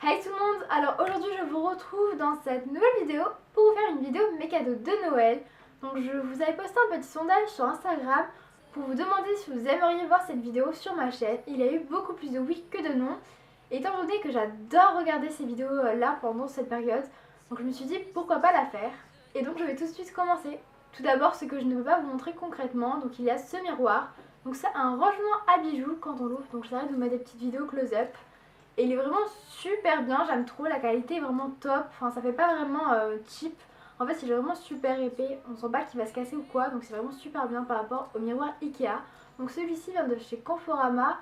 Hey tout le monde, alors aujourd'hui je vous retrouve dans cette nouvelle vidéo pour vous faire une vidéo mes cadeaux de Noël. Donc je vous avais posté un petit sondage sur Instagram pour vous demander si vous aimeriez voir cette vidéo sur ma chaîne. Il y a eu beaucoup plus de oui que de non. Étant donné que j'adore regarder ces vidéos là pendant cette période, donc je me suis dit pourquoi pas la faire. Et donc je vais tout de suite commencer. Tout d'abord ce que je ne peux pas vous montrer concrètement, donc il y a ce miroir. Donc c'est un rangement à bijoux quand on l'ouvre, donc j'arrête de vous mettre des petites vidéos close-up. Et il est vraiment super bien, j'aime trop, la qualité est vraiment top, enfin ça fait pas vraiment cheap. En fait il est vraiment super épais, on sent pas qu'il va se casser ou quoi, donc c'est vraiment super bien par rapport au miroir Ikea. Donc celui-ci vient de chez Conforama,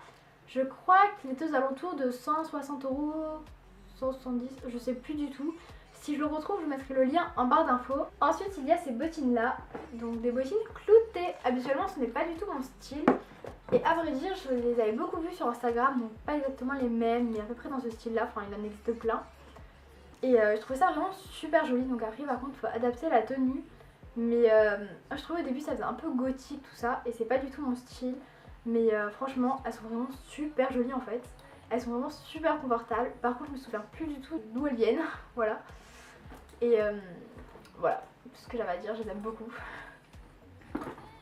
je crois qu'il est aux alentours de 160 €, 170, je sais plus du tout. Si je le retrouve, je mettrai le lien en barre d'infos. Ensuite il y a ces bottines là, donc des bottines cloutées. Habituellement ce n'est pas du tout mon style. Et à vrai dire, je les avais beaucoup vues sur Instagram, donc pas exactement les mêmes, mais à peu près dans ce style-là, enfin il en existe plein. Et je trouvais ça vraiment super joli, donc après par contre il faut adapter la tenue. Mais je trouvais au début ça faisait un peu gothique tout ça, et c'est pas du tout mon style. Mais franchement, elles sont vraiment super jolies en fait. Elles sont vraiment super confortables. Par contre je me souviens plus du tout d'où elles viennent, voilà. Et voilà, tout ce que j'avais à dire, je les aime beaucoup.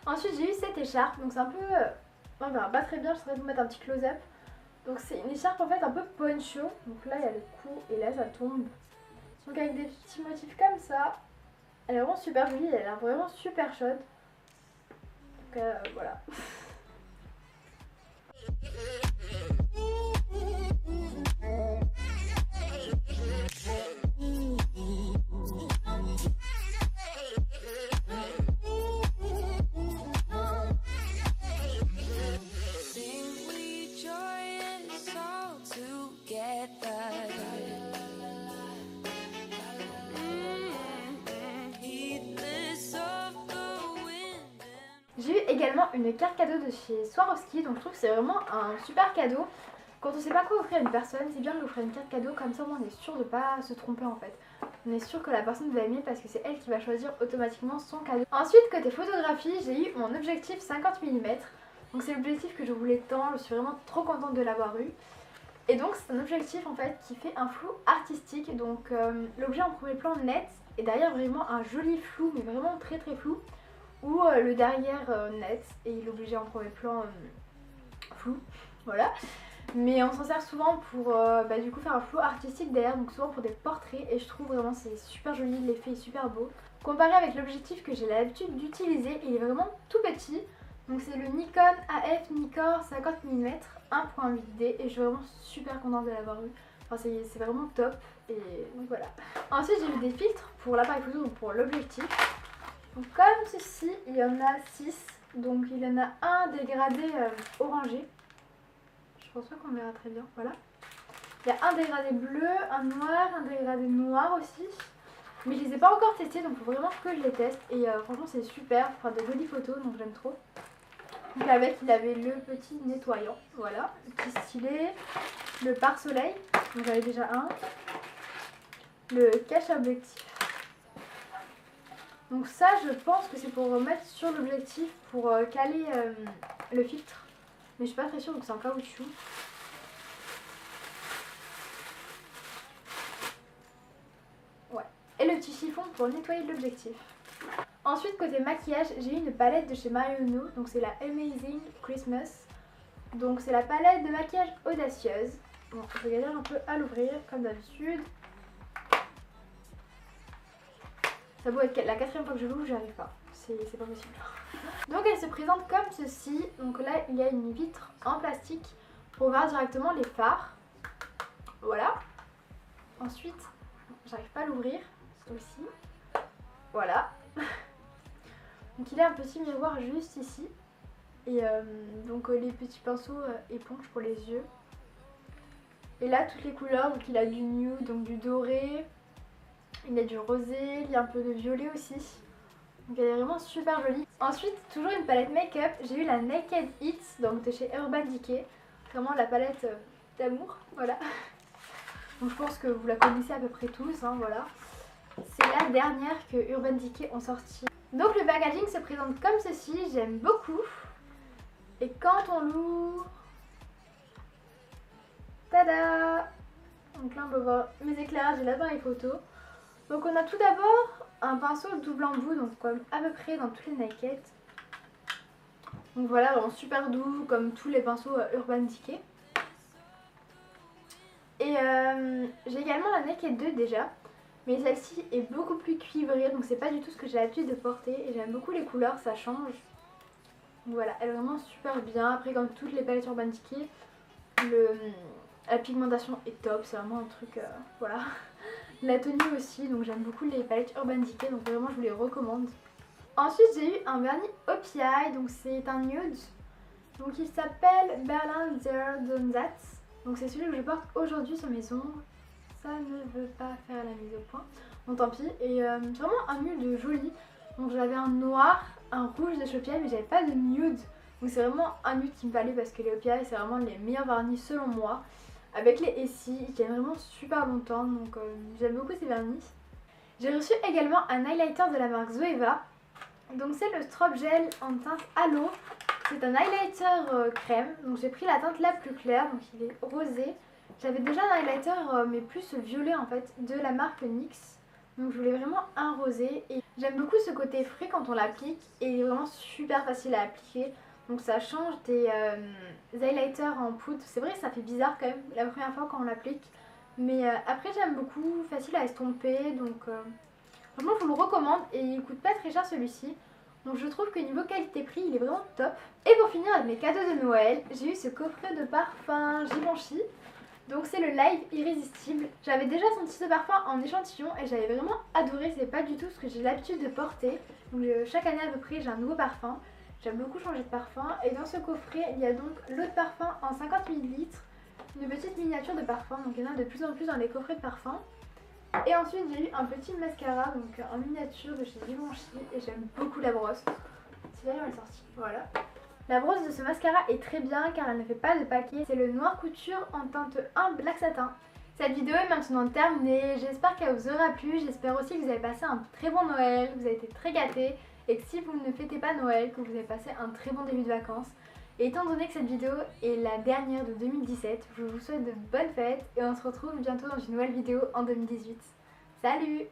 Ensuite j'ai eu cette écharpe, donc c'est un peu... on verra pas très bien, je saurais vous mettre un petit close-up. Donc c'est une écharpe en fait un peu poncho. Donc là il y a le cou et là ça tombe. Donc avec des petits motifs comme ça. Elle est vraiment super jolie, elle a l'air vraiment super chaude. Donc voilà. J'ai eu également une carte cadeau de chez Swarovski, donc je trouve que c'est vraiment un super cadeau. Quand on sait pas quoi offrir à une personne, c'est bien de lui offrir une carte cadeau, comme ça on est sûr de pas se tromper en fait. On est sûr que la personne va aimer parce que c'est elle qui va choisir automatiquement son cadeau. Ensuite, côté photographie, j'ai eu mon objectif 50 mm. Donc c'est l'objectif que je voulais tant, je suis vraiment trop contente de l'avoir eu. Et donc c'est un objectif en fait qui fait un flou artistique, donc l'objet en premier plan net et derrière vraiment un joli flou, mais vraiment très très flou. Ou le derrière net et l'objet en premier plan flou, voilà. Mais on s'en sert souvent pour du coup faire un flou artistique derrière, donc souvent pour des portraits, et je trouve vraiment c'est super joli, l'effet est super beau. Comparé avec l'objectif que j'ai l'habitude d'utiliser, il est vraiment tout petit. Donc c'est le Nikon AF Nikkor 50 mm 1.8D et je suis vraiment super contente de l'avoir eu. Enfin c'est vraiment top, et donc voilà. Ensuite j'ai eu des filtres pour l'appareil photo, donc pour l'objectif. Donc comme ceci, il y en a 6, donc il y en a un dégradé orangé, je pense pas qu'on verra très bien, voilà. Il y a un dégradé bleu, un noir, un dégradé noir aussi, mais je les ai pas encore testés, donc il faut vraiment que je les teste, et franchement c'est super, enfin de jolies photos, donc j'aime trop. Donc avec il avait le petit nettoyant, voilà, le petit stylet, le pare-soleil, donc j'avais déjà un, le cache-objectif. Donc ça je pense que c'est pour mettre sur l'objectif pour caler le filtre. Mais je suis pas très sûre, donc c'est en caoutchouc. Ouais. Et le petit chiffon pour nettoyer l'objectif. Ensuite côté maquillage, j'ai eu une palette de chez Marionneau. Donc c'est la Amazing Christmas. Donc c'est la palette de maquillage audacieuse. Bon, je vais galérer un peu à l'ouvrir comme d'habitude. Ça doit être la 4e fois que je l'ouvre, j'y arrive pas. C'est pas possible. Donc elle se présente comme ceci. Donc là il y a une vitre en plastique pour voir directement les fards. Voilà. Ensuite, j'arrive pas à l'ouvrir. Aussi. Voilà. Donc il y a un petit miroir juste ici. Et donc les petits pinceaux éponges pour les yeux. Et là toutes les couleurs. Donc il a du nude, donc du doré. Il y a du rosé, il y a un peu de violet aussi. Donc elle est vraiment super jolie. Ensuite, toujours une palette make-up. J'ai eu la Naked Hits, donc de chez Urban Decay. Vraiment la palette d'amour, voilà. Donc je pense que vous la connaissez à peu près tous, hein, voilà. C'est la dernière que Urban Decay ont sorti. Donc le packaging se présente comme ceci, j'aime beaucoup. Et quand on l'ouvre... Tada! Donc là on peut voir mes éclairages et l'appareil photo. Donc on a tout d'abord un pinceau double embout, donc comme à peu près dans tous les Naked. Donc voilà, vraiment super doux comme tous les pinceaux Urban Decay. Et j'ai également la Naked 2 déjà. Mais celle-ci est beaucoup plus cuivrée, donc c'est pas du tout ce que j'ai l'habitude de porter. Et j'aime beaucoup les couleurs, ça change. Donc voilà, elle est vraiment super bien. Après comme toutes les palettes Urban Decay, la pigmentation est top, c'est vraiment un truc, voilà. La tenue aussi, donc j'aime beaucoup les palettes Urban Decay, donc vraiment je vous les recommande. Ensuite j'ai eu un vernis OPI, donc c'est un nude. Donc il s'appelle Berlin Der Donsatz. Donc c'est celui que je porte aujourd'hui sur mes ongles. Ça ne veut pas faire la mise au point. Bon tant pis. Et c'est vraiment un nude joli. Donc j'avais un noir, un rouge de chez OPI, mais j'avais pas de nude. Donc c'est vraiment un nude qui me fallait parce que les OPI c'est vraiment les meilleurs vernis selon moi. Avec les Essie, ils tiennent vraiment super longtemps, donc j'aime beaucoup ces vernis. J'ai reçu également un highlighter de la marque Zoeva. Donc c'est le Strobe Gel en teinte Halo. C'est un highlighter crème, donc j'ai pris la teinte la plus claire, donc il est rosé. J'avais déjà un highlighter mais plus violet en fait, de la marque NYX. Donc je voulais vraiment un rosé. Et j'aime beaucoup ce côté frais quand on l'applique et il est vraiment super facile à appliquer. Donc ça change des highlighters en poudre. C'est vrai que ça fait bizarre quand même la première fois quand on l'applique. Mais après j'aime beaucoup, facile à estomper. Donc franchement je vous le recommande et il coûte pas très cher celui-ci. Donc je trouve que niveau qualité-prix il est vraiment top. Et pour finir avec mes cadeaux de Noël, j'ai eu ce coffret de parfum Givenchy. Donc c'est le Live Irrésistible. J'avais déjà senti ce parfum en échantillon et j'avais vraiment adoré. C'est pas du tout ce que j'ai l'habitude de porter. Donc chaque année à peu près j'ai un nouveau parfum. J'aime beaucoup changer de parfum. Et dans ce coffret il y a donc l'eau de parfum en 50 ml. Une petite miniature de parfum. Donc il y en a de plus en plus dans les coffrets de parfum. Et ensuite j'ai eu un petit mascara donc en miniature de chez Givenchy. Et j'aime beaucoup la brosse. C'est là où elle est sortie. Voilà. La brosse de ce mascara est très bien car elle ne fait pas de paquet. C'est le Noir Couture en teinte 1 Black Satin. Cette vidéo est maintenant terminée. J'espère qu'elle vous aura plu. J'espère aussi que vous avez passé un très bon Noël, que vous avez été très gâtés. Et que si vous ne fêtez pas Noël, que vous avez passé un très bon début de vacances. Et étant donné que cette vidéo est la dernière de 2017, je vous souhaite de bonnes fêtes. Et on se retrouve bientôt dans une nouvelle vidéo en 2018. Salut!